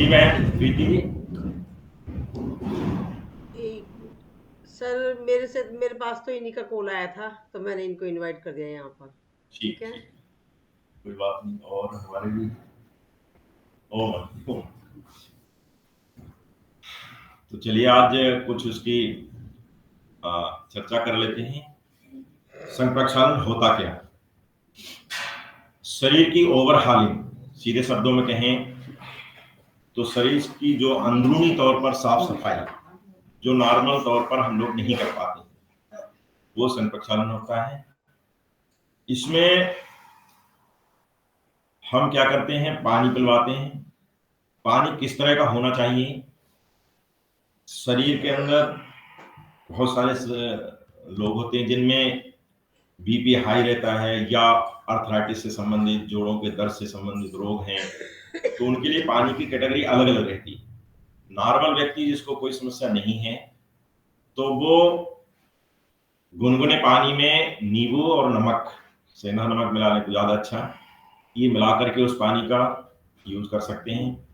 बहन प्रीति जी। एक सर, मेरे पास तो इन्हीं का कॉल आया था, तो मैंने इनको इनवाइट कर दिया यहाँ पर। ठीक ठीक है। ठीक, कोई बात नहीं। और हमारे भी ओ, तो चलिए आज कुछ उसकी चर्चा कर लेते हैं। संघ प्रक्षालन होता क्या? शरीर की ओवरहालिंग, सीधे शब्दों में कहें तो शरीर की जो अंदरूनी तौर पर साफ सफाई, जो नॉर्मल तौर पर हम लोग नहीं कर पाते, वो संघ प्रक्षालन होता है। इसमें हम क्या करते हैं, पानी पिलवाते हैं। पानी किस तरह का होना चाहिए? शरीर के अंदर बहुत सारे लोग होते हैं जिनमें बीपी हाई रहता है या अर्थराइटिस से संबंधित, जोड़ों के दर्द से संबंधित रोग हैं, तो उनके लिए पानी की कैटेगरी अलग अलग रहती है। नॉर्मल व्यक्ति जिसको कोई समस्या नहीं है, तो वो गुनगुने पानी में नींबू और नमक, सेंधा नमक मिलाने को ज्यादा अच्छा, ये मिला करके उस पानी का यूज कर सकते हैं।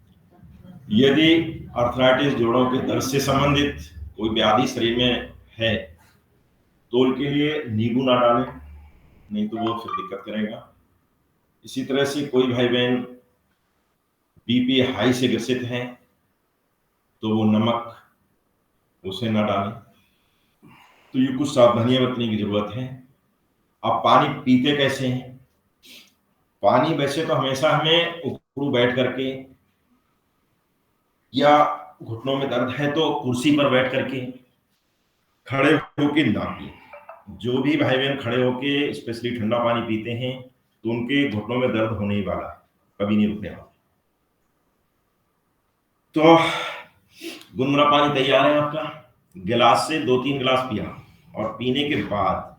यदि अर्थराइटिस, जोड़ों के दर्द से संबंधित कोई व्याधि शरीर में है, तो उनके लिए नींबू ना डालें, नहीं तो वो फिर दिक्कत करेगा। इसी तरह से कोई भाई बहन बीपी हाई से ग्रसित हैं, तो वो नमक उसे ना डालें। तो ये कुछ सावधानियां बरतने की जरूरत है। अब पानी पीते कैसे हैं? पानी वैसे तो हमेशा हमें उकड़ू बैठ करके, या घुटनों में दर्द है तो कुर्सी पर बैठ करके, खड़े होके ना पिए। जो भी भाई बहन खड़े होके स्पेशली ठंडा पानी पीते हैं, तो उनके घुटनों में दर्द होने ही वाला है, कभी नहीं रुकने वाला। तो गुनगुना पानी तैयार है आपका। गिलास से 2-3 गिलास पिया, और पीने के बाद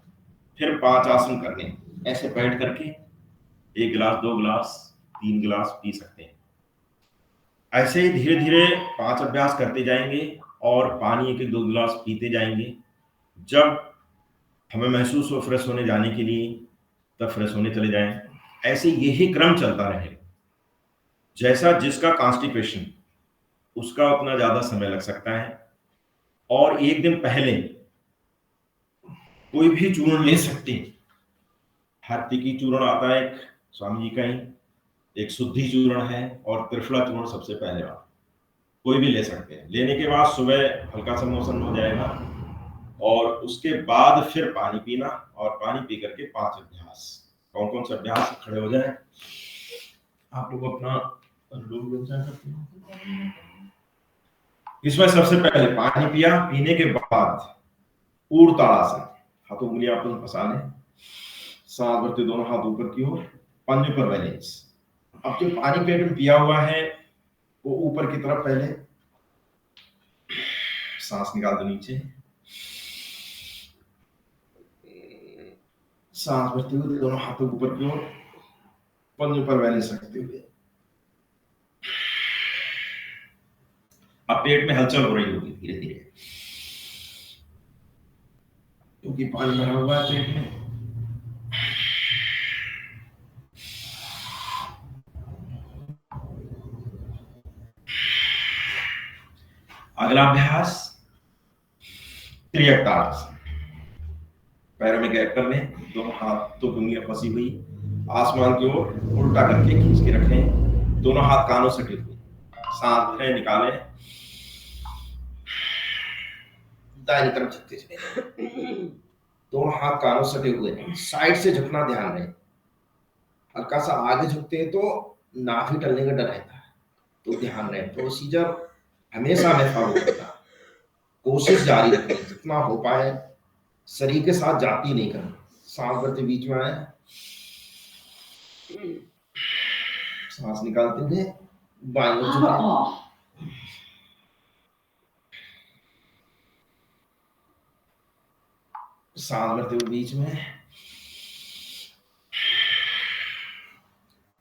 फिर 5 आसन करने, ऐसे बैठ करके 1 गिलास, 2 गिलास, 3 गिलास पी सकते हैं। ऐसे ही धीरे धीरे 5 अभ्यास करते जाएंगे, और पानी 1-1, 2 गिलास पीते जाएंगे। जब हमें महसूस हो फ्रेश होने जाने के लिए, तब फ्रेश होने चले जाएं। ऐसे यही क्रम चलता रहे। जैसा जिसका कॉन्स्टिपेशन, उसका उतना ज्यादा समय लग सकता है। और एक दिन पहले कोई भी चूर्ण ले सकते हैं। हार्दिकी चूर्ण आता है एक, स्वामी जी का ही, एक शुद्धि चूर्ण है, और त्रिफला चूर्ण सबसे पहले वाला, कोई भी ले सकते हैं। लेने के बाद सुबह हल्का सा मोशन हो जाएगा, और उसके बाद फिर पानी पीना, और पानी पी करके 5 अभ्यास। कौन कौन से अभ्यास? खड़े हो जाए आप लोग, अपना अनुलोम विलोम करते हैं। इसमें सबसे पहले पानी पिया, पीने के बाद ऊर्ध्व ताड़ासन, हाथों उंगलियां आपस में फंसा लें, सांस भरते दोनों हाथ ऊपर की ओर, पंजे पर बैलेंस। अब जो पानी पेट में पिया हुआ है, वो ऊपर की तरफ पहले सांस निकाल दो नीचे, सांस भरते हुए दोनों हाथों ऊपर की ओर, पंजों पर बैलेंस रखते हुए। अब पेट में हलचल हो रही होगी धीरे धीरे, क्योंकि पानी भरा हुआ है पेट में। अगला अभ्यास त्रियक्तासन। पैरों में गैप कर लें, दोनों हाथों की उंगलियां फंसी हुई, आसमान की ओर उल्टा करके खींच के रखें, दोनों हाथ कानों से टिके हुए। सांस भरें, निकालें, दाहिनी तरफ झुकते चले, दोनों हाथ कानों से सटे हुए, साइड से झुकना ध्यान रहे। हल्का सा आगे झुकते हैं तो नाभि ही टलने का डर रहता है, तो ध्यान रहे। प्रोसीजर हमेशा हमें फॉलो करना, कोशिश जारी रखनी, जितना हो पाए शरीर के साथ जाती नहीं करना। सांस भरते बीच में आए, सांस निकालते हुए बाएं ओर झुके, सांस भरते हुए बीच में।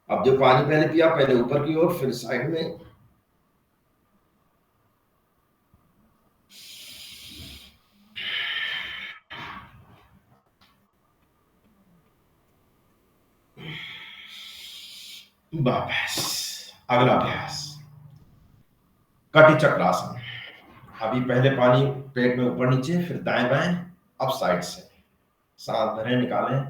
अब जो पानी पहले पिया, पहले ऊपर की ओर, फिर साइड में। वापस अगला अभ्यास, कटी चक्रासन। अभी पहले पानी पेट में ऊपर नीचे, फिर दाएं बाएं, अब साइड से। सांस भरें, निकालें,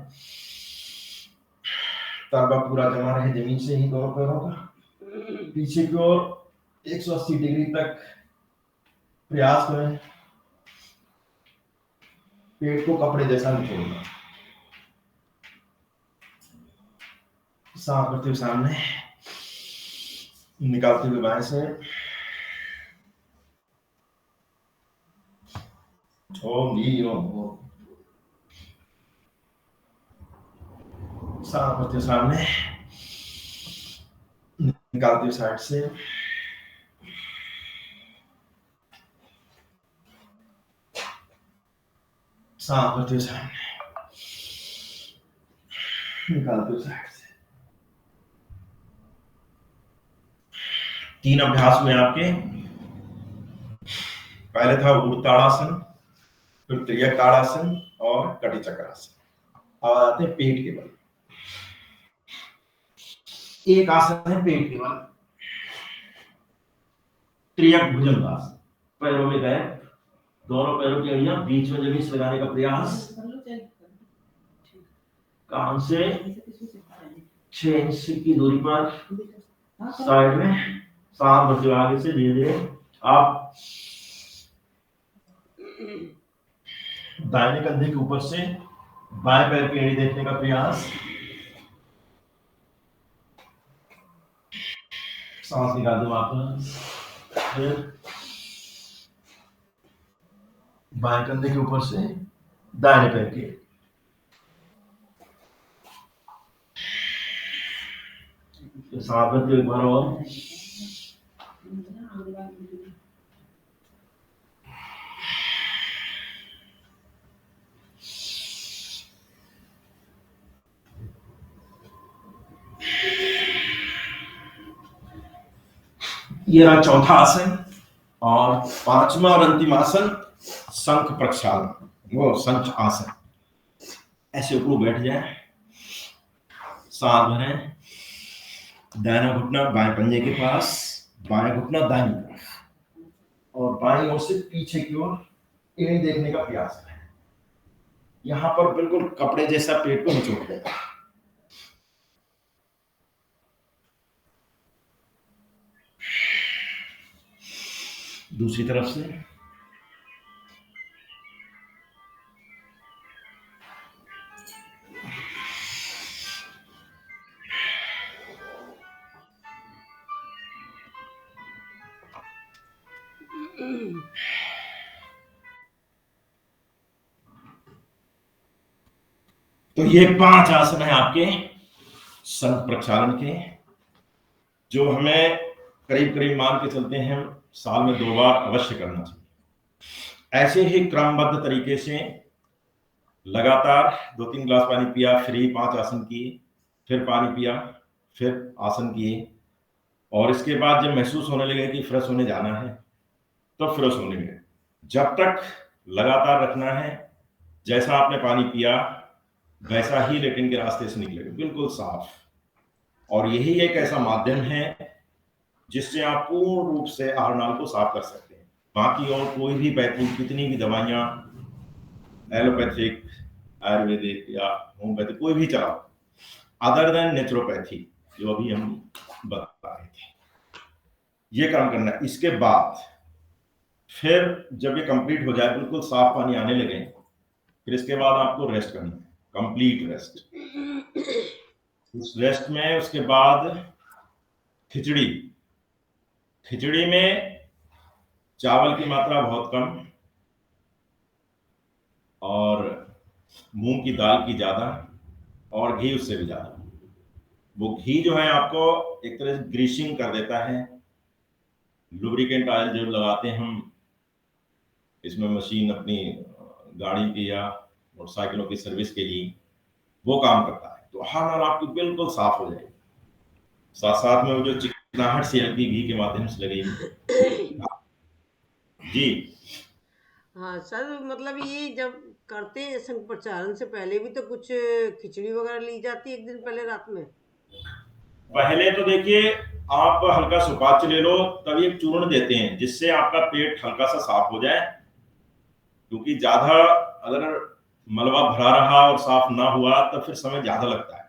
तलवा पूरा जमा रहे जमीन से ही दोनों पैरों का। पीछे की ओर 180 डिग्री तक प्रयास करें, पेट को कपड़े जैसा निचोड़ना। सांस भरते हुए सामने, निकालते हुए बाएं से। ओम ओम ओम। सांस भरते हुए सामने, निकालते हुए साइड से। सांस भरते हुए सामने, निकालते हुए साइड से। 3 अभ्यास हुए आपके। पहले था ऊर्ताड़ासन, फिर त्रियक ताड़ासन और कटी चक्रासन। अब आते हैं पेट के बल। एक आसन है पेट के बल, त्रियक भुजंगासन। पैरों में गए, दोनों पैरों की अड़ियां बीच में जगह से लगाने का प्रयास। कान से 6 इंच की दूरी पर साइड में। सांस भरते हुए आगे से धीरे धीरे आप दाहिने कंधे के ऊपर से बाएं पैर की एड़ी देखने का प्रयास। सांस निकाल दो वापस, फिर बाएं कंधे के ऊपर से दाहिने पैर की। सांस भरते हुए एक बार और। ये रहा चौथा आसन। और 5वां और अंतिम आसन शंख प्रक्षालन, वो शंख आसन। ऐसे ऊपर बैठ जाए, सांस भरें, दाहिना घुटना बाएं पंजे के पास, बाएं घुटना दाहिनी तरफ और बाईं ओर से पीछे की ओर एड़ी देखने का प्रयास करें। यहां पर बिल्कुल कपड़े जैसा पेट को निचोड़ दें। दूसरी तरफ से। तो ये 5 आसन है आपके शंख प्रक्षालन के, जो हमें करीब करीब मान के चलते हैं साल में 2 बार अवश्य करना चाहिए। ऐसे ही क्रमबद्ध तरीके से लगातार 2-3 ग्लास पानी पिया, फिर ही 5 आसन किए, फिर पानी पिया, फिर आसन किए, और इसके बाद जब महसूस होने लगे कि फ्रेश होने जाना है तो फ्रेश होने लगे। जब तक लगातार रखना है, जैसा आपने पानी पिया वैसा ही लेटरिन के रास्ते से निकलेगा, बिल्कुल साफ। और यही एक ऐसा माध्यम है जिससे आप पूर्ण रूप से आहारनाल को साफ कर सकते हैं। बाकी और कोई भी वैद्य कितनी भी दवाइयां, एलोपैथिक, आयुर्वेदिक या होम्योपैथिक कोई भी चलाओ, अदर देन नेचुरोपैथी जो अभी हम बता रहे थे, ये काम करना है। इसके बाद फिर जब ये कंप्लीट हो जाए, बिल्कुल साफ पानी आने लगे, फिर इसके बाद आपको रेस्ट करना है, कंप्लीट रेस्ट। उस रेस्ट में उसके बाद खिचड़ी। खिचड़ी में चावल की मात्रा बहुत कम और मूंग की दाल की ज्यादा और घी उससे भी ज्यादा। वो घी जो है आपको एक तरह से ग्रीसिंग कर देता है। लुब्रिकेंट ऑयल जो लगाते हैं हम इसमें मशीन अपनी गाड़ी की या मोटरसाइकिलों की सर्विस के लिए, वो काम करता है। तो हाथ आपकी बिल्कुल साफ हो जाएगी, साथ साथ में वो जो चिकनाहट सी हल्की घी के माध्यम से लगेगी। जी हाँ सर, मतलब ये जब करते हैं शंख प्रचालन से पहले भी तो कुछ खिचड़ी वगैरह ली जाती है एक दिन पहले रात में। पहले तो देखिए आप हल्का सुपाच्य ले लो, तभी एक चूर्ण देते हैं जिससे आपका पेट हल्का सा साफ हो जाए, क्योंकि ज्यादा अगर मलबा भरा रहा और साफ ना हुआ तो फिर समय ज्यादा लगता है।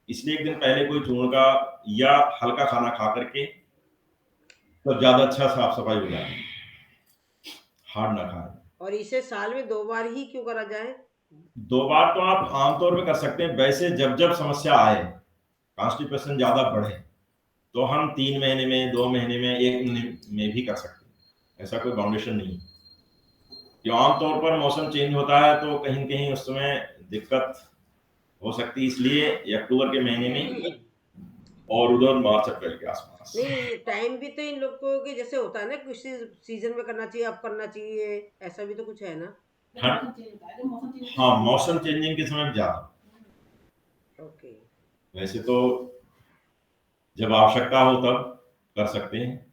इसलिए एक दिन पहले कोई चूर्ण का या हल्का खाना खा करके तो ज्यादा अच्छा साफ सफाई हो जाती है, हार्ड ना खाएं। और इसे साल में 2 बार ही क्यों करा जाए? 2 बार तो आप आमतौर पे कर सकते हैं, वैसे जब जब समस्या आए, कॉन्स्टिपेशन ज्यादा बढ़े, तो हम 3 महीने में, 2 महीने में, 1 महीने में भी कर सकते हैं। ऐसा कोई बाउंडेशन नहीं है। कि आमतौर पर मौसम चेंज होता है तो कहीं कहीं उस समय दिक्कत हो सकती है, इसलिए ये अक्टूबर के महीने में और उधर मार्च अप्रैल के आसपास। नहीं, टाइम भी तो इन लोगों के जैसे होता है ना, किसी सीजन में करना चाहिए, अब करना चाहिए, ऐसा भी तो कुछ है ना? हाँ, मौसम चेंजिंग के समय ज्यादा। ओके। वैसे तो जब आवश्यकता हो तब कर सकते हैं,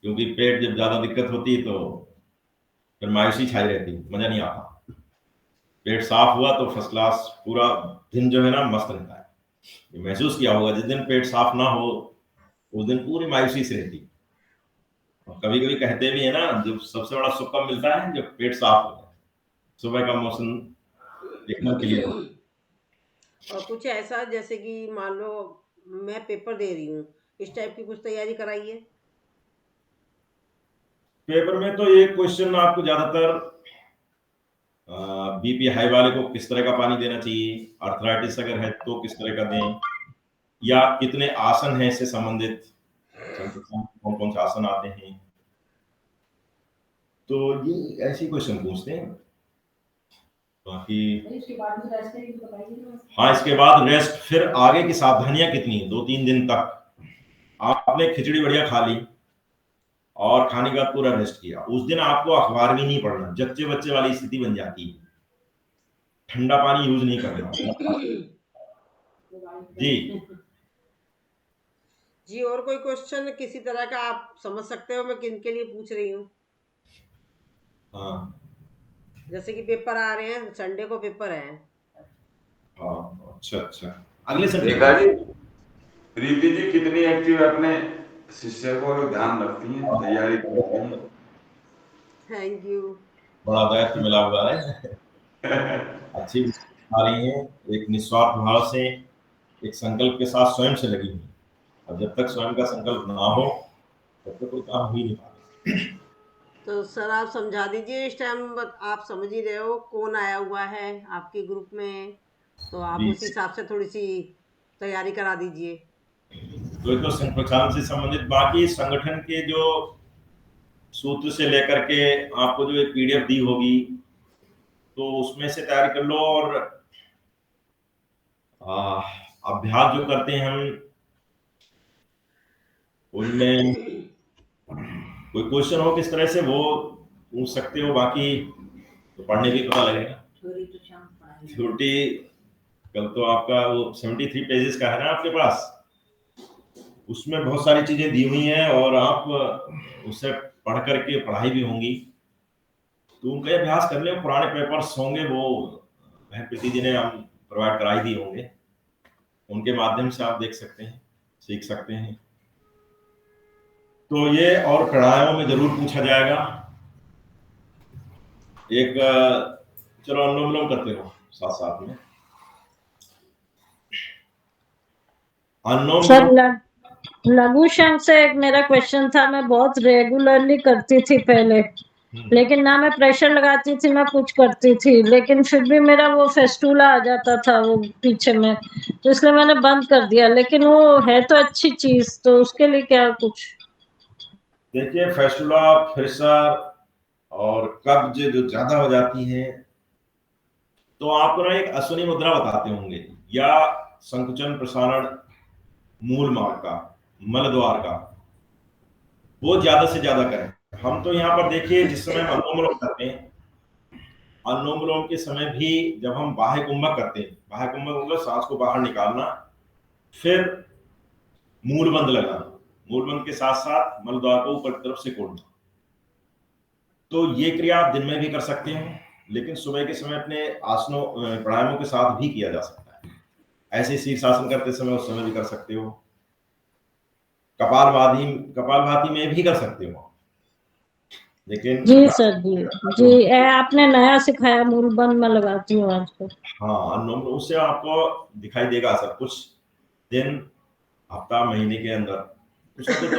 क्योंकि पेट जब ज्यादा दिक्कत होती है तो फिर मायूसी छाई रहती है, मजा नहीं आता। पेट साफ हुआ तो फर्स्ट क्लास, पूरा दिन जो है ना मस्त रहता है। ये महसूस किया होगा, जिस दिन पेट साफ ना हो उस दिन पूरी मायूसी से रहती है। और कभी कभी कहते भी है ना, जो सबसे बड़ा सुख कब मिलता है, जब पेट साफ हो जाए, सुबह का मौसम एकदम क्लियर हो। और कुछ ऐसा जैसे कि मान लो मैं पेपर दे रही हूँ, इस टाइप की कुछ तैयारी कराई है? पेपर में तो ये क्वेश्चन आपको ज्यादातर बीपी हाई वाले को किस तरह का पानी देना चाहिए, अर्थराइटिस अगर है तो किस तरह का दें, या कितने आसन हैं इससे संबंधित, कौन कौन से आसन आते हैं, तो ये ऐसी क्वेश्चन पूछते हैं। बाकी हाँ, इसके बाद रेस्ट, फिर आगे की सावधानियां कितनी है, 2-3 दिन तक आपने खिचड़ी बढ़िया खा ली और खाने के बाद पूरा रेस्ट किया, उस दिन आपको अखबार भी नहीं पढ़ना, जच्चे बच्चे वाली स्थिति बन जाती है। ठंडा पानी यूज नहीं करना जी। जी, और कोई क्वेश्चन किसी तरह का आप समझ सकते हो मैं किन के लिए पूछ रही हूँ? हाँ जैसे कि पेपर आ रहे हैं, संडे को पेपर है। हाँ, अच्छा अच्छा, अगले संडे देखा को। जी, प्रीति जी कितनी एक्टिव अपने शिष्य को ध्यान रखती हैं, तैयारी करती हैं। Thank you. बड़ा दायित्व मिला हुआ है। अच्छी आ रही है, एक निस्वार्थ भाव से, एक संकल्प के साथ स्वयं से लगी हुई। और जब तक स्वयं का संकल्प ना हो तब तक कोई काम हो ही नहीं पाता। तो सर आप समझा दीजिए, इस टाइम आप समझ ही रहे हो कौन आया हुआ है आपके ग्रुप में, तो आप जी, उस हिसाब से थोड़ी सी तैयारी करा दीजिए। तो ये तो संप्रचार से संबंधित, बाकी संगठन के जो सूत्र से लेकर के आपको जो एक पीडीएफ दी होगी, तो उसमें से तैयारी कर लो। और आ, अभ्यास जो करते हैं हम, उनमें कोई क्वेश्चन हो किस तरह से, वो पूछ सकते हो। बाकी तो पढ़ने भी पता लगेगा। थ्योरी कल तो आपका वो 73 पेजेस का है ना आपके पास, उसमें बहुत सारी चीजें दी हुई हैं और आप उससे पढ़ करके पढ़ाई भी होंगी, तो उनका अभ्यास कर ले। पुराने पेपर्स होंगे वो बहन प्रीति जी ने हम प्रोवाइड कराई दिए होंगे, उनके माध्यम से आप देख सकते हैं, सीख सकते हैं। तो ये और कड़ायों में जरूर पूछा जाएगा। एक चलो अनुलोम विलोम करते हो साथ साथ में, अनुलोम सर विलोम। लघु शंख से एक मेरा क्वेश्चन था, मैं बहुत रेगुलरली करती थी पहले, लेकिन ना मैं प्रेशर लगाती थी ना कुछ करती थी, लेकिन फिर भी मेरा वो फेस्टूला आ जाता था वो पीछे में, तो इसलिए मैंने बंद कर दिया। लेकिन वो है तो अच्छी चीज, तो उसके लिए क्या कुछ? देखिए, फेस्टुला, प्रेशर और कब्ज जो ज्यादा हो जाती है, तो आपको ना एक अश्विनी मुद्रा बताते होंगे, या संकुचन प्रसारण मूल मार्ग का, मल द्वार का, वो ज्यादा से ज्यादा करें। हम तो यहाँ पर देखिए, जिस समय हम अनुलोम विलोम करते हैं, अनुलोम विलोम के समय भी जब हम बाह्य कुंभक करते हैं, बाह्य कुंभक मतलब सांस को बाहर निकालना, फिर मूल बंद लगाना, मूल बंद के साथ साथ मल द्वार को ऊपर की तरफ से खोलना, तो ये क्रिया आप दिन में भी कर सकते हैं, लेकिन सुबह के समय अपने आसनों प्राणायामों के साथ भी किया जा सकता है। ऐसे शीर्षासन करते समय उस समय भी कर सकते हो। कपालभाति में भी कर सकते हो, लेकिन जी सर जी जी, ये आपने नया सिखाया, मूलबंद में लगाती हूँ आजकल। हाँ, उससे आपको दिखाई देगा सब कुछ दिन, हफ्ता, महीने के अंदर कुछ ना कुछ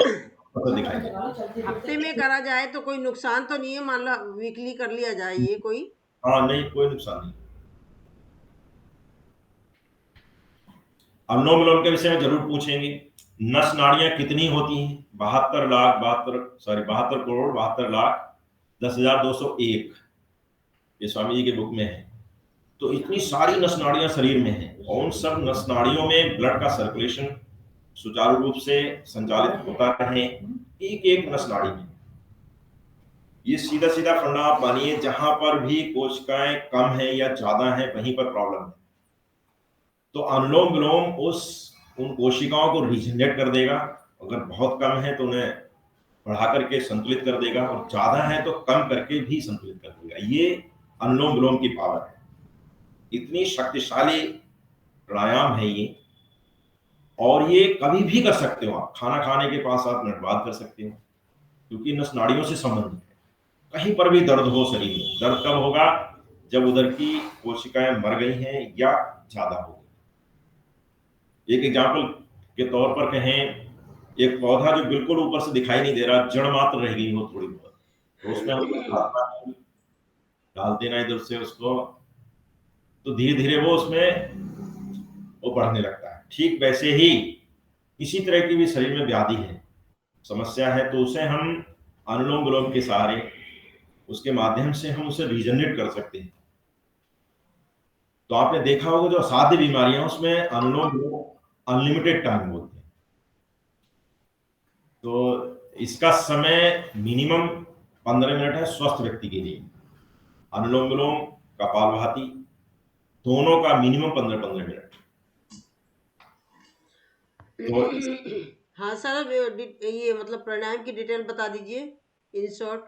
तो दिखाई देगा। हफ्ते में करा जाए तो कोई नुकसान तो नहीं है? मान लो वीकली कर लिया जाए, ये कोई? हाँ नहीं, कोई नुकसान नहीं। अनुलोम विलोम के विषय में जरूर पूछेंगे। नस नाड़ियां कितनी होती हैं? 72 करोड़ 72 लाख 10,201, ये स्वामी जी के बुक में है। तो इतनी सारी नस नाड़ियां शरीर में हैं, और उन सब नस नाड़ियों में ब्लड का सर्कुलेशन सुचारू रूप से संचालित होता रहे, एक एक नस नाड़ी में। ये सीधा सीधा फंडा आप मानिए, जहां पर भी कोशिकाएं कम है या ज्यादा है वहीं पर प्रॉब्लम है। तो अनुलोम विलोम उन कोशिकाओं को रिजेनरेट कर देगा, अगर बहुत कम है तो उन्हें बढ़ा करके संतुलित कर देगा, और ज्यादा है तो कम करके भी संतुलित कर देगा। ये अनुलोम विलोम की पावर है, इतनी शक्तिशाली प्राणायाम है ये। और ये कभी भी कर सकते हो आप, खाना खाने के 5-7 मिनट बाद कर सकते हो, क्योंकि नस नाड़ियों से संबंधित है। कहीं पर भी दर्द हो शरीर में, दर्द कब होगा? जब उधर की कोशिकाएं मर गई हैं या ज्यादा हो गई। एक एग्जाम्पल के तौर पर कहें, एक पौधा जो बिल्कुल ऊपर से दिखाई नहीं दे रहा, जड़ मात्र रह गई हो थोड़ी बहुत, तो उसमें हम डालते ना इधर से उसको, तो धीरे धीरे वो बढ़ने लगता है। ठीक वैसे ही किसी तरह की भी शरीर में व्याधि है, समस्या है, तो उसे हम अनुलोम विलोम के सहारे, उसके माध्यम से हम उसे रीजनरेट कर सकते हैं। तो आपने देखा होगा जो असाध्य बीमारियां, उसमें अनुलोम विलोम अनलिमिटेड टाइम बोलते हैं। तो इसका समय मिनिमम 15 मिनट है स्वस्थ व्यक्ति के लिए। अनुलोम विलोम, कपालभाति, दोनों का मिनिमम 15-15 मिनट। हाँ सर, ये मतलब प्राणायाम की डिटेल बता दीजिए इन शॉर्ट।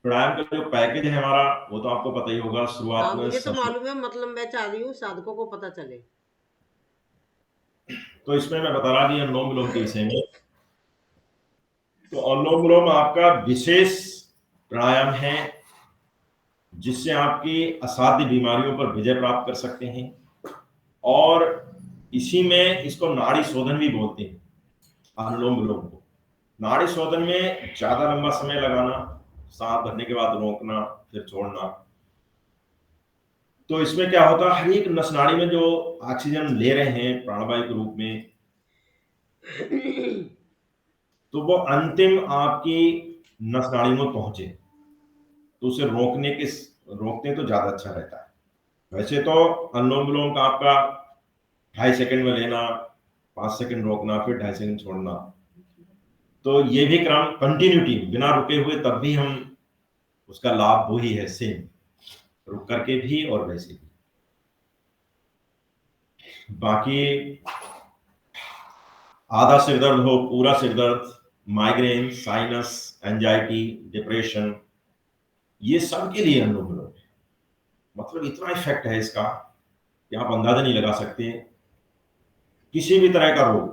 प्राणायाम का जो पैकेज है हमारा, वो तो आपको पता ही होगा। शुरुआत हाँ, में मुझे तो मालूम है, मतलब मैं चाह रही हूँ साधकों को पता चले। तो इसमें मैं बता रहा कि अनुलोम विलोम के विषय में, तो अनुलोम विलोम आपका विशेष प्राणायाम है, जिससे आपकी असाध्य बीमारियों पर विजय प्राप्त कर सकते हैं। और इसी में इसको नाड़ी शोधन भी बोलते हैं, अनुलोम विलोम को। नाड़ी शोधन में ज्यादा लंबा समय लगाना, सांस भरने के बाद रोकना, फिर छोड़ना। तो इसमें क्या होता है, हर एक नस नाड़ी में जो ऑक्सीजन ले रहे हैं प्राणवायु के रूप में, तो वो अंतिम आपकी नस नाड़ी में पहुंचे, तो उसे रोकते तो ज्यादा अच्छा रहता है। वैसे तो अनुलोम विलोम का आपका 2.5 सेकंड में लेना, 5 सेकंड रोकना, फिर 2.5 सेकंड छोड़ना, तो ये भी क्रम कंटिन्यूटी बिना रुके हुए, तब भी हम उसका लाभ वही है, सेम, रुक करके भी और वैसे भी। बाकी आधा सिर दर्द हो, पूरा सिर दर्द, माइग्रेन, साइनस, एंजाइटी, डिप्रेशन, ये सब के लिए अनुलोम विलोम है। मतलब इतना इफेक्ट है इसका कि आप अंदाजा नहीं लगा सकते। किसी भी तरह का रोग,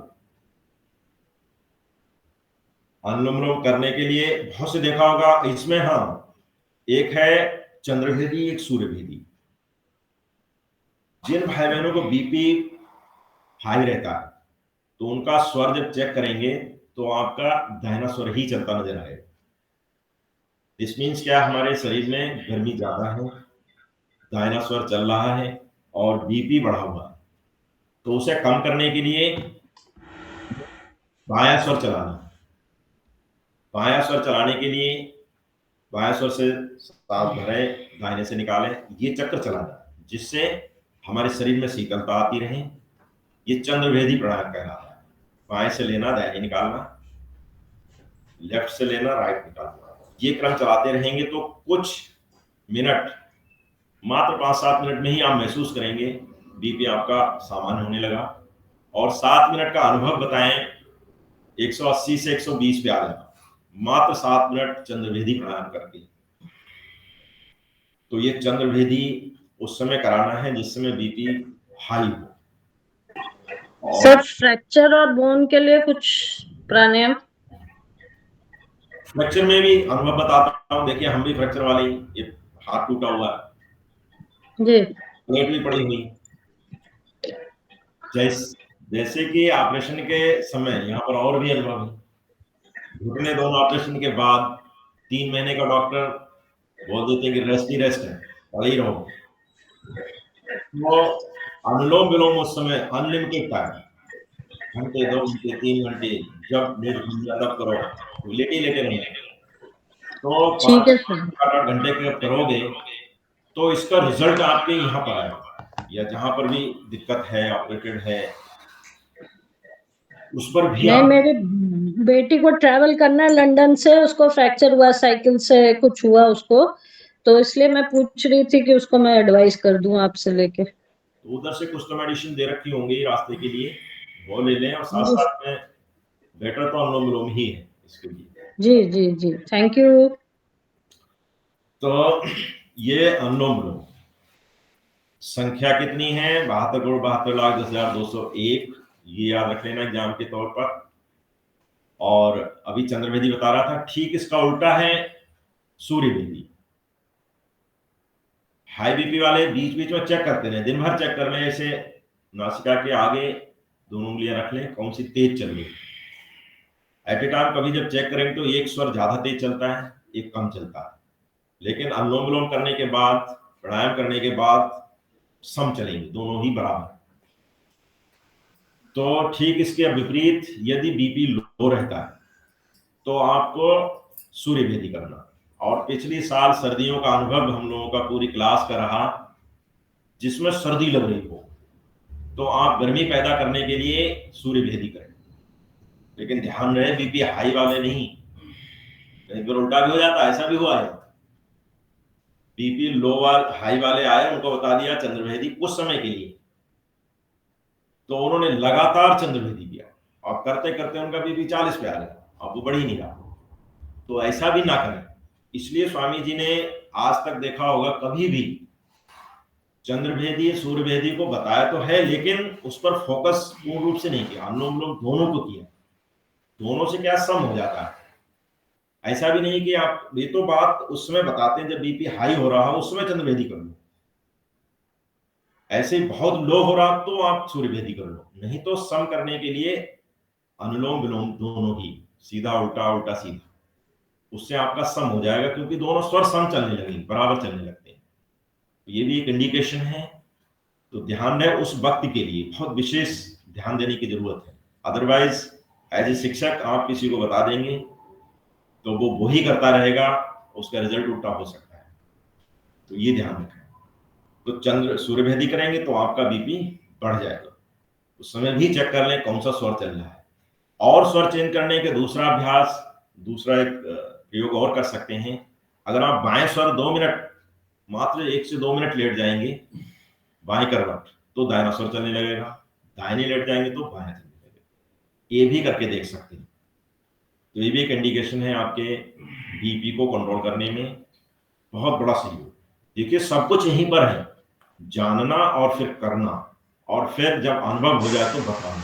अनुलोम विलोम करने के लिए बहुत से देखा होगा इसमें। हाँ, एक है चंद्रभेदी, एक सूर्यभेदी। जिन भाई बहनों को बीपी हाई रहता है, तो उनका स्वर जब चेक करेंगे तो आपका दाहिना स्वर ही चलता नजर आएगा। दिस मीन्स क्या, हमारे शरीर में गर्मी ज्यादा है, दाहिना स्वर चल रहा है और बीपी बढ़ा हुआ है। तो उसे कम करने के लिए बायां स्वर चलाना, बायां स्वर चलाने के लिए बायां स्वर से सांस भरें, दाहिने से निकालें, ये चक्र चलाना, जिससे हमारे शरीर में शीतलता आती रहे। ये चंद्रभेदी प्राणायाम कहलाता है। बाएं से लेना, दाहिने निकालना, लेफ्ट से लेना, राइट निकालना। ये क्रम चलाते रहेंगे तो कुछ मिनट, मात्र 5-7 मिनट में ही आप महसूस करेंगे बीपी आपका सामान्य होने लगा। और 7 मिनट का अनुभव बताएं 180 से 120 पे आ जाना, मात्र 7 मिनट चंद्रभेदी प्राणायाम करके। तो ये चंद्रभेदी उस समय कराना है जिस समय बीपी हाई हो। सर फ्रैक्चर और बोन के लिए कुछ प्राणायाम? फ्रैक्चर में भी अनुभव बताता हूँ। देखिए हम भी फ्रैक्चर वाले ही, ये हाथ टूटा हुआ है, जी प्लेट भी पड़ी हुई। जैसे कि ऑपरेशन के समय यहाँ पर और भी अनुभव है। घुटने दोनों ऑपरेशन के बाद 3 महीने का डॉक्टर बोल देते हैं कि रेस्ट ही रेस्ट है, पड़े ही रहो। वो अनुलोम विलोम उस समय अनलिमिटेड टाइम, घंटे 2 घंटे 3 घंटे, जब नीड खुल तब करो, तो लेटे लेटे रहना। तो ठीक है 5 सर। 8 घंटे के करोगे तो इसका रिजल्ट आपके यहाँ पर आएगा, या जहां पर भी दिक्कत है, ऑपरेटेड है, उस पर भी नहीं, आप। मेरी बेटी को ट्रैवल करना है लंदन से, उसको फ्रैक्चर हुआ, साइकिल से कुछ हुआ उसको, तो इसलिए मैं पूछ रही थी कि उसको मैं एडवाइस कर दूं आपसे लेके। तो उधर से कुछ तो मेडिसिन दे रखी होंगी रास्ते के लिए, वो ले लें, और साथ जी साथ में बेटर तो अनुलोम विलोम ही है इसके लिए। जी जी जी, थैंक यू। तो ये अनुलोम विलोम संख्या कितनी है? 72,72,10,201, ये याद रख लेना एग्जाम के तौर पर। और अभी चंद्रवेदी बता रहा था, ठीक इसका उल्टा है सूर्यवेदी। हाई बीपी वाले बीच बीच में चेक करते रहे, दिन भर चेक कर लें, ऐसे नासिका के आगे दोनों उंगलियां रख लें, कौन सी तेज चल रही है। एट ए टाइम कभी जब चेक करेंगे तो एक स्वर ज्यादा तेज चलता है, एक कम चलता है, लेकिन अनुलोम विलोम करने के बाद, प्राणायाम करने के बाद सम चलेंगे, दोनों ही बराबर। तो ठीक इसके विपरीत यदि बीपी लो रहता है तो आपको सूर्यभेदी करना। और पिछली साल सर्दियों का अनुभव हम लोगों का पूरी क्लास का रहा, जिसमें सर्दी लग रही हो तो आप गर्मी पैदा करने के लिए सूर्यभेदी करें। लेकिन ध्यान रहे बीपी हाई वाले नहीं, कहीं पर उल्टा भी हो जाता है, ऐसा भी हुआ है। बीपी लो हाई वाले आए, उनको बता दिया चंद्रभेदी कुछ समय के लिए, तो उन्होंने लगातार चंद्रभेदी किया, और करते करते उनका बीपी 40 पे आ गया, अब वो बढ़ ही नहीं रहा। तो ऐसा भी ना करें। इसलिए स्वामी जी ने आज तक देखा होगा कभी भी चंद्रभेदी सूर्यभेदी को बताया तो है, लेकिन उस पर फोकस पूर्ण रूप से नहीं किया। हम लोग दोनों को किया, दोनों से क्या सम हो जाता है। ऐसा भी नहीं कि आप, ये तो बात उस समय बताते हैं जब बीपी हाई हो रहा हो, उस समय चंद्रभेदी कर लो। ऐसे बहुत लो हो रहा तो आप सूर्यभेदी कर लो, नहीं तो सम करने के लिए अनुलोम विलोम दोनों ही, सीधा उल्टा उल्टा सीधा, उससे आपका सम हो जाएगा, क्योंकि दोनों स्वर सम चलने लगेंगे, बराबर चलने लगते हैं। तो ये भी एक इंडिकेशन है। तो ध्यान रहे, उस वक्त के लिए बहुत विशेष ध्यान देने की जरूरत है। अदरवाइज एज ए शिक्षक आप किसी को बता देंगे तो वो वही करता रहेगा, उसका रिजल्ट उल्टा हो सकता है। तो ये ध्यान रखें। तो चंद्र सूर्यभेदी करेंगे तो आपका बीपी बढ़ जाएगा, उस समय भी चेक कर लें कौन सा स्वर चल रहा है। और स्वर चेंज करने के दूसरा अभ्यास, दूसरा एक प्रयोग और कर सकते हैं। अगर आप बाएं स्वर 2 मिनट, मात्र 1 से 2 मिनट लेट जाएंगे बाएं करवट, तो दाहिना स्वर चलने लगेगा, दाहिने लेट जाएंगे तो बाएं चलने लगेगा। ये भी करके देख सकते हैं। तो ये भी एक इंडिकेशन है आपके बीपी को कंट्रोल करने में बहुत बड़ा सहयोग। देखिए सब कुछ यहीं पर है, जानना और फिर करना, और फिर जब अनुभव हो जाए तो बताना।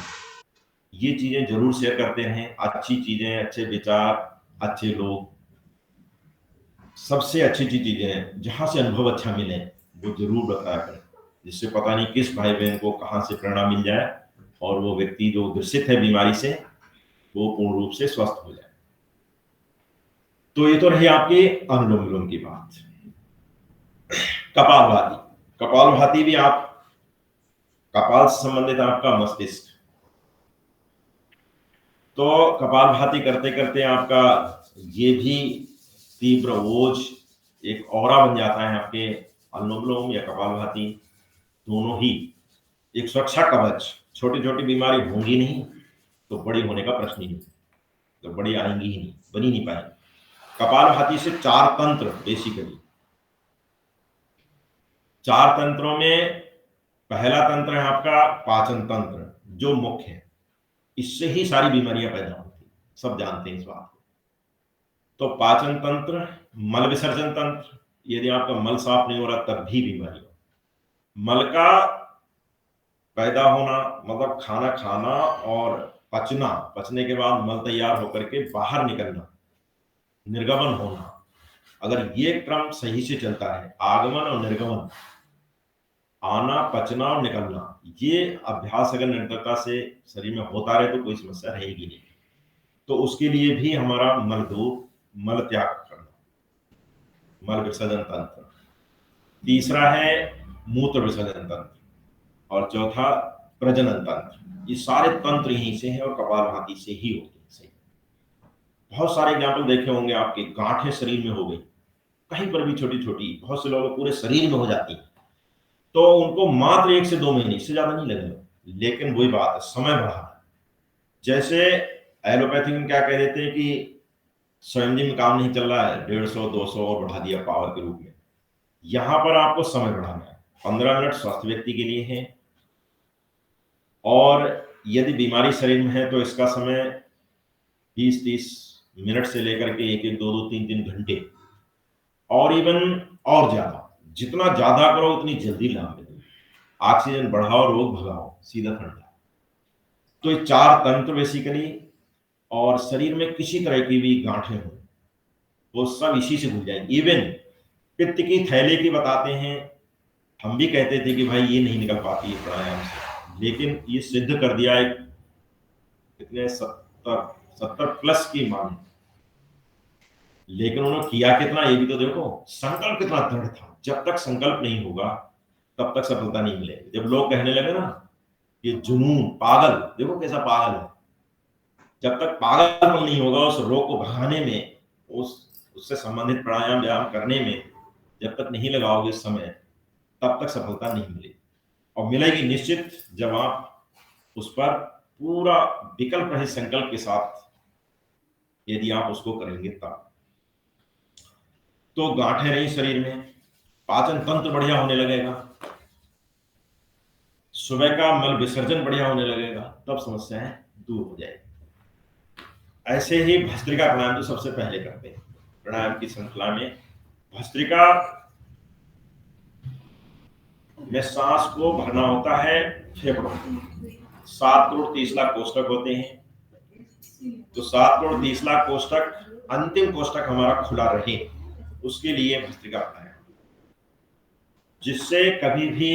ये चीजें जरूर शेयर करते रहें, अच्छी चीजें, अच्छे विचार, अच्छे लोग, सबसे अच्छी चीजें हैं, जहां से अनुभव अच्छा मिले वो जरूर बताया करें, जिससे पता नहीं किस भाई बहन को कहां से प्रेरणा मिल जाए और वो व्यक्ति जो ग्रसित है बीमारी से वो पूर्ण रूप से स्वस्थ हो जाए। तो ये तो रही आपकी अनुलोम विलोम की बात। कपालभाति, कपालभाति भी आप, कपाल से संबंधित आपका मस्तिष्क, तो कपालभाति करते करते आपका ये भी तीव्र ओझ एक औरा बन जाता है आपके। अनुलोम विलोम या कपालभाति दोनों ही एक सुरक्षा कवच। छोटी छोटी बीमारी होंगी नहीं तो बड़ी होने का प्रश्न ही नहीं, तो बड़ी आएंगी ही नहीं, बनी नहीं पाएंगी। कपालभाति से 4 तंत्र, बेसिकली 4 तंत्रों में पहला तंत्र है आपका पाचन तंत्र, जो मुख्य है, इससे ही सारी बीमारियां पैदा होती, सब जानते हैं इस बात को। तो पाचन तंत्र, मल विसर्जन तंत्र, यदि आपका मल साफ नहीं हो रहा तब भी बीमारी हो। मल का पैदा होना मतलब खाना खाना और पचना, पचने के बाद मल तैयार होकर के बाहर निकलना, निर्गमन होना, अगर ये क्रम सही से चलता है, आगमन और निर्गमन, आना, पचना और निकलना, ये अभ्यास अगर निरंतरता से शरीर में होता रहे तो कोई समस्या रहेगी नहीं। तो उसके लिए भी हमारा मल त्याग करना, मल विसर्जन तंत्र। तीसरा है मूत्र विसर्जन तंत्र और चौथा प्रजनन तंत्र। ये सारे तंत्र यहीं से हैं और कपालभाति से ही होते हैं। सही, बहुत सारे एग्जाम्पल देखे होंगे आपके, गांठें शरीर में हो गई, कहीं पर भी छोटी छोटी, बहुत से लोगों पूरे शरीर में हो जाती है, तो उनको मात्र 1 से 2 महीने, इससे ज्यादा नहीं लगेगा। लेकिन वही बात है, समय बढ़ाना। जैसे एलोपैथी में क्या कह देते हैं कि स्वयं में काम नहीं चल रहा है, 150 200 और बढ़ा दिया पावर के रूप में। यहां पर आपको समय बढ़ाना है। 15 मिनट स्वस्थ व्यक्ति के लिए है, और यदि बीमारी शरीर में है तो इसका समय 20-30 मिनट से लेकर के 1-1 2-2 3-3 घंटे, और इवन और ज्यादा। जितना ज्यादा करो उतनी जल्दी लाभ मिलेगी। ऑक्सीजन बढ़ाओ, रोग भगाओ, सीधा फंडा। तो ये 4 तंत्र बेसिकली, और शरीर में किसी तरह की भी गांठें हो वो सब इसी से खुल जाएंगे। इवन पित्त की थैली की बताते हैं, हम भी कहते थे कि भाई ये नहीं निकल पाती है प्राणायाम से, लेकिन ये सिद्ध कर दिया है कितने 70 प्लस की मान। लेकिन उन्होंने किया कितना, ये भी तो देखो। संकल्प कितना दृढ़ था। जब तक संकल्प नहीं होगा तब तक सफलता नहीं मिलेगी। जब लोग कहने लगे ना ये जुनून, पागल, देखो कैसा पागल है, जब तक पागलपन नहीं होगा उस रोग को भगाने में, उससे संबंधित प्राणायाम व्यायाम करने में जब तक नहीं लगाओगे समय, तब तक सफलता नहीं मिलेगी। और मिलेगी निश्चित जब आप उस पर पूरा विकल्प रहित संकल्प के साथ यदि आप उसको करेंगे तब। तो गांठें रही शरीर में, पाचन तंत्र बढ़िया होने लगेगा, सुबह का मल विसर्जन बढ़िया होने लगेगा, तब समस्याएं दूर हो जाएगी। ऐसे ही भस्त्रिका प्राणायाम तो सबसे पहले करते हैं प्राणायाम की श्रृंखला में। भस्त्रिका में सांस को भरना होता है फेफड़ों में। 7 करोड़ 30 लाख कोष्ठक होते हैं, तो 7 करोड़ 30 लाख कोष्ठक, अंतिम कोष्ठक हमारा खुला रहे, उसके लिए भस्त्रिका प्राणायाम, जिससे कभी भी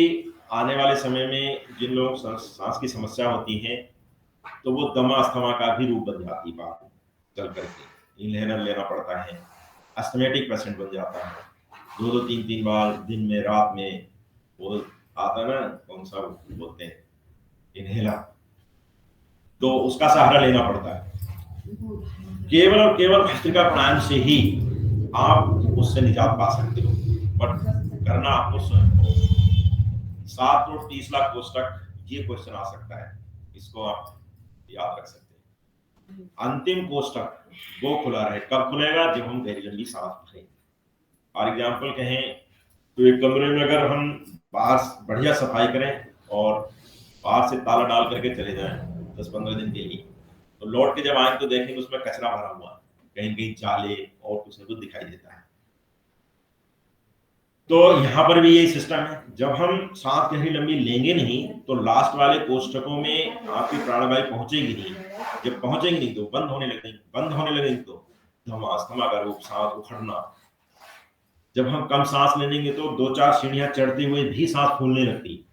आने वाले समय में जिन लोगों को सांस की समस्या होती है तो वो दमा अस्थमा का भी रूप बन जाती है। बात चल करके इनहेलर लेना पड़ता है, अस्थमेटिक पेशेंट बन जाता है, 2-2 3-3 बार दिन में रात में वो आता है ना, कौन सा बोलते हैं, इनहेलर, तो उसका सहारा लेना पड़ता है। केवल और केवल भस्त्रिका प्राणायाम से ही आप उससे निजात पा सकते हो, बट करना आपको स्वयं को। 7 करोड़ 30 लाख कोष्ठक, ये क्वेश्चन आ सकता है, इसको आप याद रख सकते हैं। अंतिम कोष्ठक वो खुला रहे, कब खुलेगा, जब हम गहरी लंबी सांस भरें। और एग्जाम्पल कहें तो एक कमरे में अगर हम बाहर बढ़िया सफाई करें और बाहर से ताला डाल करके चले जाएं 10-15 दिन के लिए, तो लौट के जब आए तो देखेंगे उसमें कचरा भरा हुआ है, कहीं कहीं जाले और कुछ न कुछ दिखाई देता है। तो यहाँ पर भी यही सिस्टम है, जब हम सांस गहरी लंबी लेंगे नहीं तो लास्ट वाले कोष्ठकों में आपकी प्राणवायु पहुंचेगी नहीं। जब पहुंचेगी नहीं तो बंद होने लगेगी तो दमा अस्थमा का रूप, सांस उखड़ना। जब हम कम सांस ले लेंगे तो 2-4 सीढ़ियां चढ़ते हुए भी सांस फूलने लगती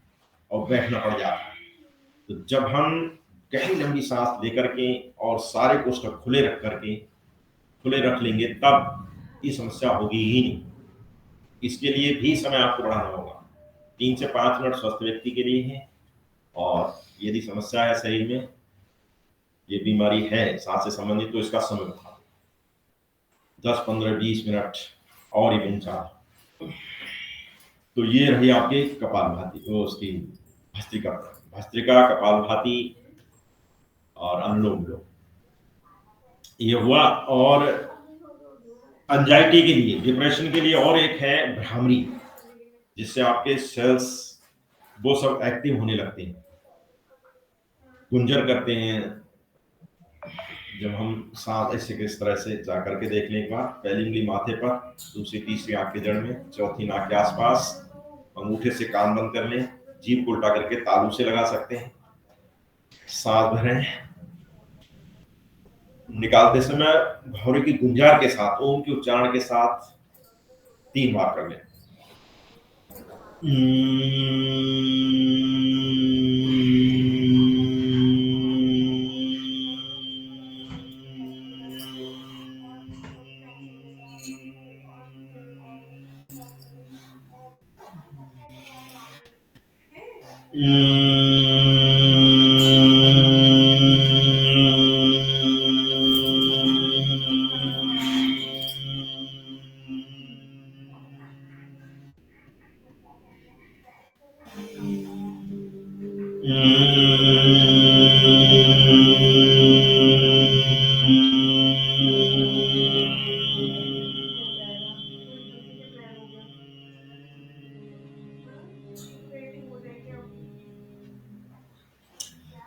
और बैठना पड़ जाता है। तो जब हम गहरी लंबी सांस लेकर के और सारे कोष्ठक खुले रख लेंगे तब ये समस्या होगी ही नहीं। इसके लिए भी समय आपको बढ़ाना होगा। 3 से 5 मिनट स्वस्थ व्यक्ति के लिए है, और यदि समस्या है शरीर में, ये बीमारी है सांस से संबंधित, तो इसका समय बढ़ा 10, 15, 20 मिनट और इवन 4। तो ये रही आपके कपालभाति, वो उसकी भस्त्रिका, कपालभाति और अनुलोम विलोम, ये हुआ। और एंजाइटी के लिए, डिप्रेशन के लिए और एक है भ्रामरी, जिससे आपके सेल्स वो सब एक्टिव होने लगते हैं, गुंजर करते हैं। जब हम सांस ऐसे किस तरह से जा करके देख लें एक बार, पहली उंगली माथे पर, दूसरी तीसरी आंख के जड़ में, चौथी नाक के आसपास, अंगूठे से कान बंद कर लें, जीभ को उल्टा करके तालू से लगा सकते हैं। सांस भरें, निकालते समय भौरे की गुंजार के साथ, ओम के उच्चारण के साथ 3 बार कर लें।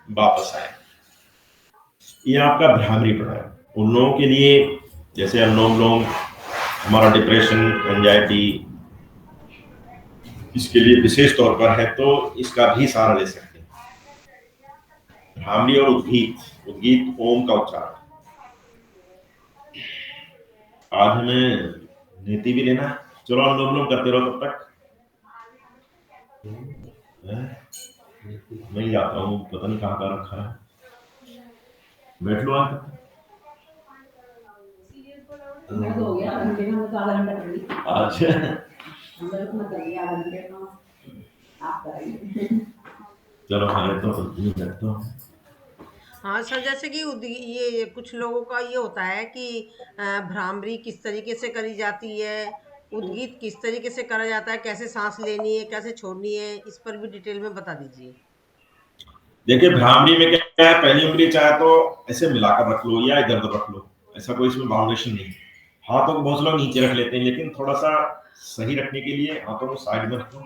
वापस आए। ये आपका भ्रामरी प्राणायाम उन लोगों के लिए, जैसे अनुलोम विलोम, हमारा डिप्रेशन, एंजाइटी, इसके लिए विशेष तौर पर है, तो इसका भी सहारा ले सकते हैं। भ्रामरी और उद्गीत ओम का उच्चारण। आज हमें नीति भी लेना है। चलो अनुलोम विलोम करते रहो तब तक। मैं जाता हूँ, पता नहीं कहाँ का रखा है। बैठ लो आप। अच्छा, चलो मैं तो बैठता हूँ। हाँ सर, जैसे कि ये कुछ लोगों का ये होता है कि भ्रामरी किस तरीके से करी जाती है, उद्गीत किस तरीके से करा जाता है, कैसे सांस लेनी है, कैसे छोड़नी है, इस पर भी डिटेल में बता दीजिए। देखिए, भ्रामरी में क्या है, पहली उंगली चाहे तो ऐसे मिलाकर रख लो या इधर उधर रख लो, ऐसा कोई इसमें बाउंडेशन नहीं। हाथों को बहुत लोग नीचे रख लेते हैं, लेकिन थोड़ा सा सही रखने के लिए हाथों को साइड में रखो,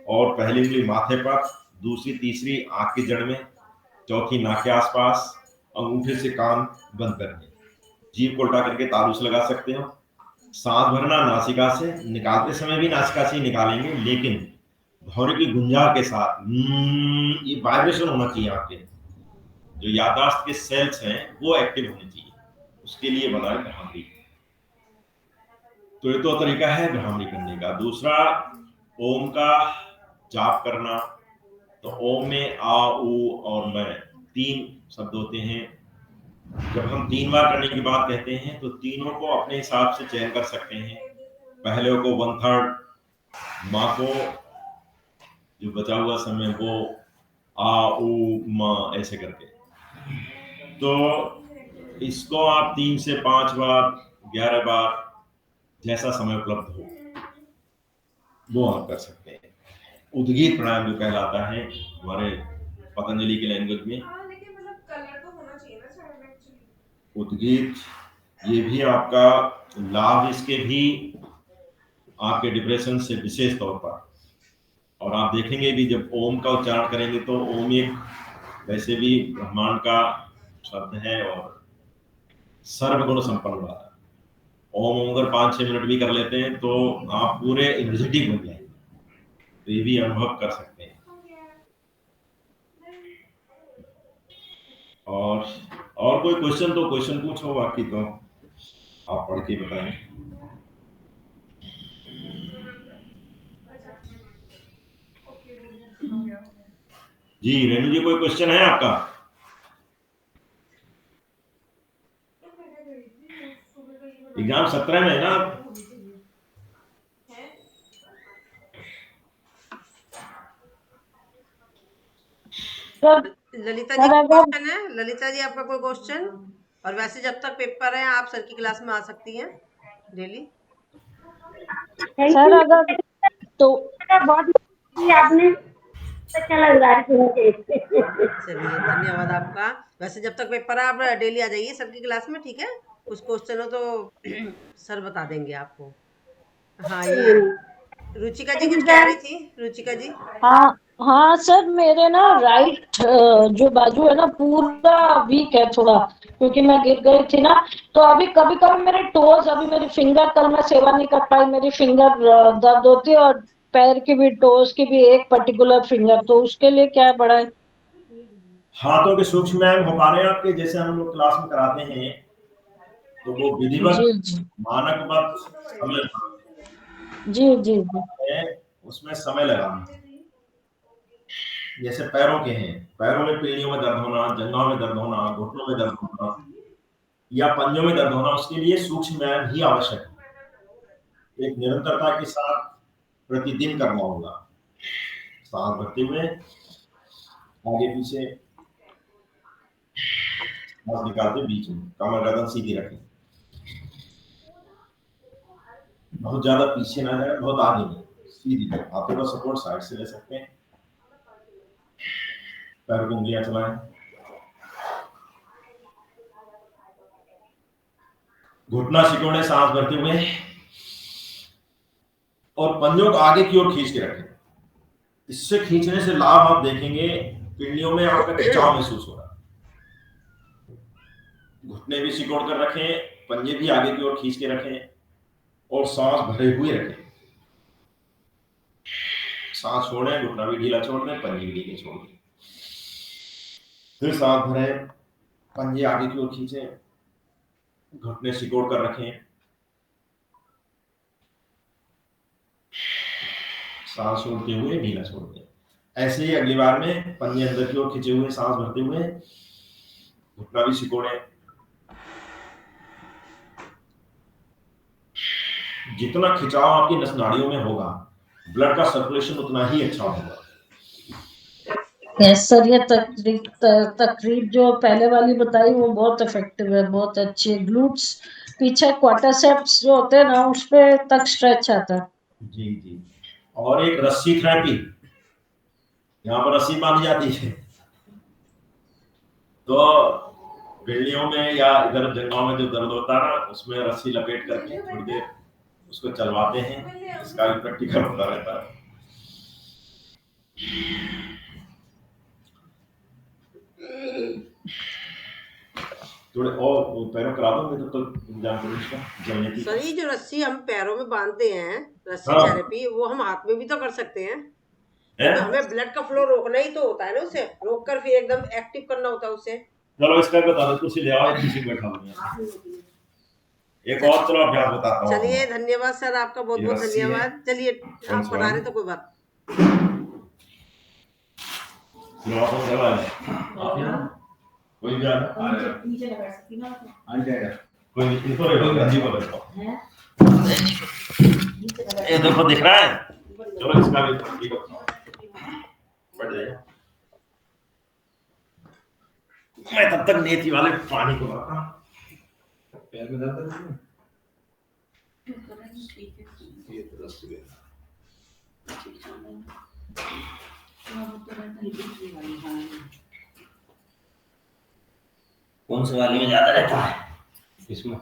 और पहली उंगली माथे पर, दूसरी तीसरी आंख की जड़ में, चौथी नाक के आसपास, अंगूठे से कान बंद करके, जीभ को उल्टा करके तालू से लगा सकते हो। सांस भरना नासिका से, निकालते समय भी नासिका से ही निकालेंगे, लेकिन भौरे की गुंजार के साथ ये वाइब्रेशन होना चाहिए। आपके जो याददाश्त के सेल्स हैं वो एक्टिव होने चाहिए, उसके लिए बना है भ्रामरी। तो ये तो तरीका है भ्रामरी करने का। दूसरा, ओम का जाप करना। तो ओम में आ, उ और मैं 3 शब्द होते हैं। जब हम 3 बार करने की बात कहते हैं तो तीनों को अपने हिसाब से चयन कर सकते हैं। पहले को 1/3, माँ को जो बचा हुआ समय वो आ, उ, माँ ऐसे करके। तो इसको आप 3 से 5 बार, 11 बार, जैसा समय उपलब्ध हो वो आप कर सकते हैं। उद्गीत प्राणायाम जो कहलाता है हमारे पतंजलि की लैंग्वेज में, उद्गीत, ये भी आपका लाभ, इसके भी आपके डिप्रेशन से विशेष तौर पर। और आप देखेंगे भी जब ओम का उच्चारण करेंगे तो ओम एक वैसे भी ब्रह्मांड का शब्द है और सर्वगुण संपन्न वाला। ओम अगर 5-6 मिनट भी कर लेते हैं तो आप पूरे एनर्जेटिक हो जाएंगे, तो ये भी अनुभव कर सकते हैं। और कोई क्वेश्चन तो क्वेश्चन पूछो, बाकी तो आप पढ़ के बताएं। जी रेणु जी, कोई क्वेश्चन है आपका? एग्जाम 17 में है ना? ललिता जी क्वेश्चन है? ललिता जी आपका कोई क्वेश्चन? और वैसे जब तक पेपर है आप सर की क्लास में आ सकती हैं डेली। सर अगर तो बहुत आपने अच्छा लग रहा है। चलिए धन्यवाद आपका। वैसे जब तक पेपर है आप डेली आ जाइए सर की क्लास में, ठीक है? कुछ क्वेश्चन हो तो सर बता देंगे आपको। हाँ, ये रुचिका जी कुछ कह रही थी। रुचिका जी, हाँ सर, मेरे ना राइट जो बाजू है ना पूरा वीक है थोड़ा, क्योंकि मैं गिर गई थी ना। तो अभी कभी कभी मेरे टोज, अभी मेरी फिंगर, कल मैं सेवा नहीं कर पाई, मेरी फिंगर दर्द होती है और पैर की भी, टोस की भी एक पर्टिकुलर फिंगर, तो उसके लिए क्या बढ़ाए? हाथों के सूक्ष्म व्यायाम हो पा रहे हैं आपके, जैसे हम लोग क्लास में कराते हैं, तो वो विधिवत जी जी मानकवत समय जी जी जी है, उसमें समय लगाना। जैसे पैरों के हैं, पैरों में पीढ़ियों में दर्द होना, जंघों में दर्द होना, घुटनों में दर्द होना या पंजों में दर्द होना, उसके लिए सूक्ष्म व्यायाम ही आवश्यक है। एक निरंतरता के साथ प्रतिदिन करना होगा। सांस भरते हुए आगे पीछे, सांस निकालते बीच में, कमर गर्दन सीधी रखें, बहुत ज्यादा पीछे ना जाए, बहुत आगे नहीं, सीधी। हाथों का सपोर्ट साइड से ले सकते हैं, पैर को उंगलियां चलाएं, घुटना सिकोड़े सांस भरते हुए और पंजों को आगे की ओर खींच के रखें। इससे खींचने से लाभ आप देखेंगे, पिंडियों में आपका खिंचाव महसूस हो रहा है। घुटने भी सिकोड़ कर रखें, पंजे भी आगे की ओर खींच के रखें और सांस भरे हुए रखें। सांस छोड़ें, घुटना भी ढीला छोड़ दें, पंजे भी ढीले छोड़ दें। फिर सांस भरें, पंजे आगे की ओर खींचें, घुटने सिकोड़ कर रखें, सांस छोड़ते हुए ढीला छोड़ दें। ऐसे ही अगली बार में पंजे अंदर की ओर खींचे हुए, सांस भरते हुए, घुटना भी सिकोड़े। जितना खिंचाव आपकी नस नाड़ियों में होगा, ब्लड का सर्कुलेशन उतना ही अच्छा होगा। यस सर, ये तकरीब जो पहले वाली बताई वो बहुत इफेक्टिव है, बहुत अच्छी है। ग्लूट्स पीछे क्वाड्रिसेप्स जो होते हैं ना, उस पे तक स्ट्रेच आता है। जी जी। और एक रस्सी थेरेपी, यहाँ पर रस्सी बांधी जाती है, तो बेड़ियों में या इधर जंघों में जो दर्द होता है ना, उसमें रस्सी लपेट करके थोड़ी देर उसको चलवाते हैं, इसका भी प्रैक्टिकल होता रहता है। थोड़े और पैरों करा दो, मैं तो इंतजाम करूँ इसका जलने की। सर ये जो रस्सी हम पैरों में बांधते हैं, रस्सी हाँ। थेरेपी, वो हम हाथ में भी तो कर सकते हैं। है? तो हमें ब्लड का फ्लो रोकना ही तो होता है ना, उसे रोक कर फिर एकदम एक्टिव करना होता है उसे। चलो इसका बता दो, कुर्सी ले आओ, एक किसी बैठा हूँ। एक और चलो अभ्यास बताता हूँ। चलिए, धन्यवाद सर, आपका बहुत ये बहुत रस्सी है। धन्यवाद। चलिए, कौन आप सा बना वाली? रहे तो कोई बात। चलो आप कौन सा वाला है? आप यहाँ? कोई भी आ जाएगा। कोई नहीं, इनको देखो, गंजी को देखो। ये देखो, दिख रहा है? चलो इसका भी ठीक है, बढ़ जाएगा। मैं तब तक नेति वाले पानी को रखा। पैर में दर्द है? ये तो रस्सी है। कौन से वाले में ज्यादा रहता है? इसमें।